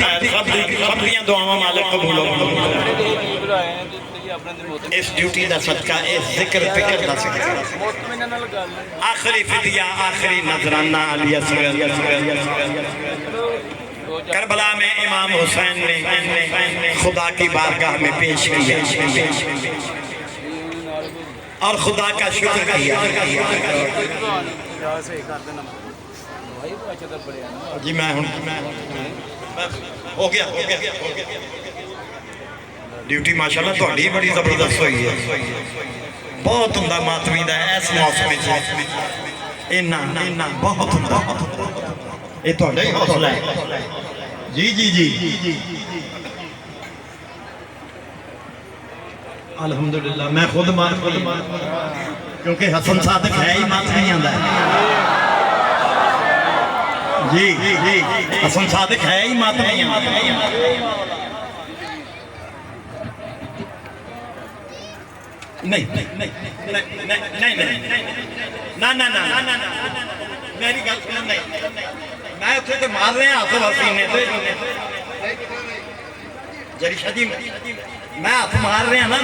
खैर सब दियां दुआवां मालिक कबूल करो। इस ड्यूटी का सदका, इस जिक्र फिक्र का सदका, आखिरी फिदिया, आखिरी नजराना अली असगर करबला में इमाम हुसैन ने खुदा की बारगाह में पेश किया और खुदा का शुक्र किया। जी मैं हो गया ड्यूटी माशाल्लाह थोड़ी बड़ी जबरदस्त हुई है। बहुत हुंदा मातमी दा इस मौसम इन्ना इन्ना बहुत हुंदा। ये थोड़ा ही हौसला है। जी जी जी अल्हम्दुलिल्लाह। मैं खुद मान क्योंकि हसन सादक है ही मात नहीं आंदा जी जी हसन सादक है ही मात नहीं आंदा। नहीं नहीं नहीं नहीं नहीं ना ना ना ना मेरी गल नहीं। मैं उत्थे तो मार रहे हाथ सीने से जरी शादी मैं हाथ मार रहा ना।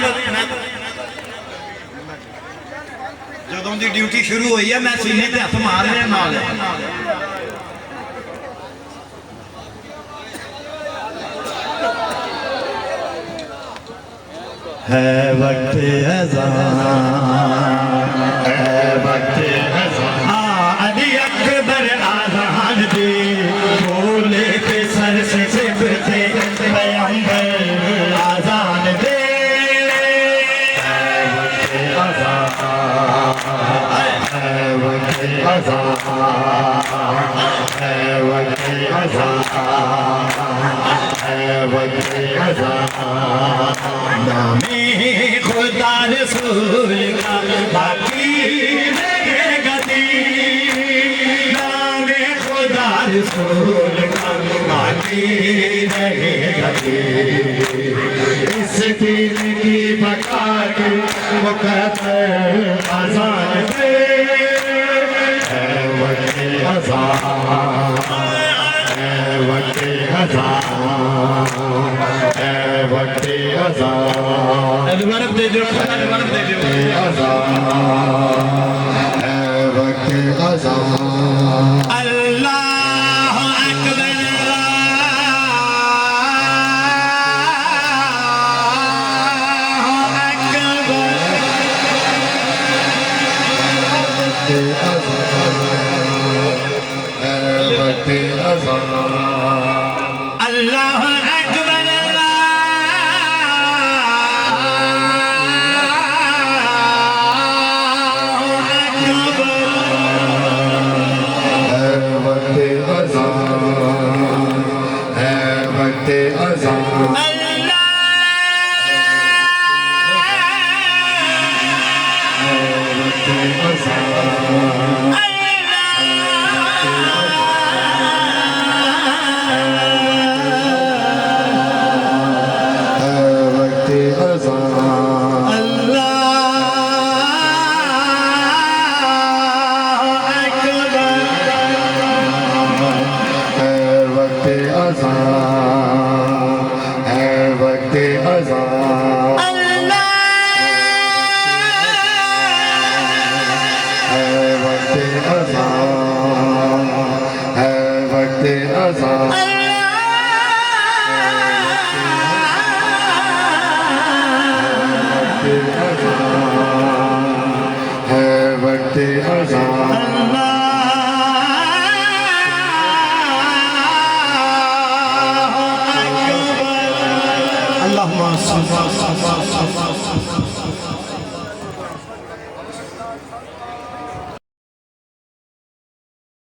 जदों की ड्यूटी शुरू हुई है मैं सीने से हाथ मार रहा नाल। है वक्त अज़ान, है वक्त अज़ान, अली अकबर आज़ान दे बोले पे सर से सिबते पैगंबर आज़ान दे। है वक्त अज़ान, है वक्त अज़ान, है वक्त अज़ान, है वक्त अज़ान। नामे खुदा रसूल का बाकी रहेगा दीन, नामे खुदा रसूल का बाकी रहेगा दीन। इस दिन की बका के मुकद्दर अज़ान दे। है वक्त अज़ान, है वक्त अज़ान, है वक्त अज़ान। अज़ान दे दो, अज़ान दे दो। अज़ान है वक्त अज़ान। अल्लाह अकबर, अल्लाह अकबर। है वक्त अज़ान। अल्लाह अकबर, अल्लाहुम्मा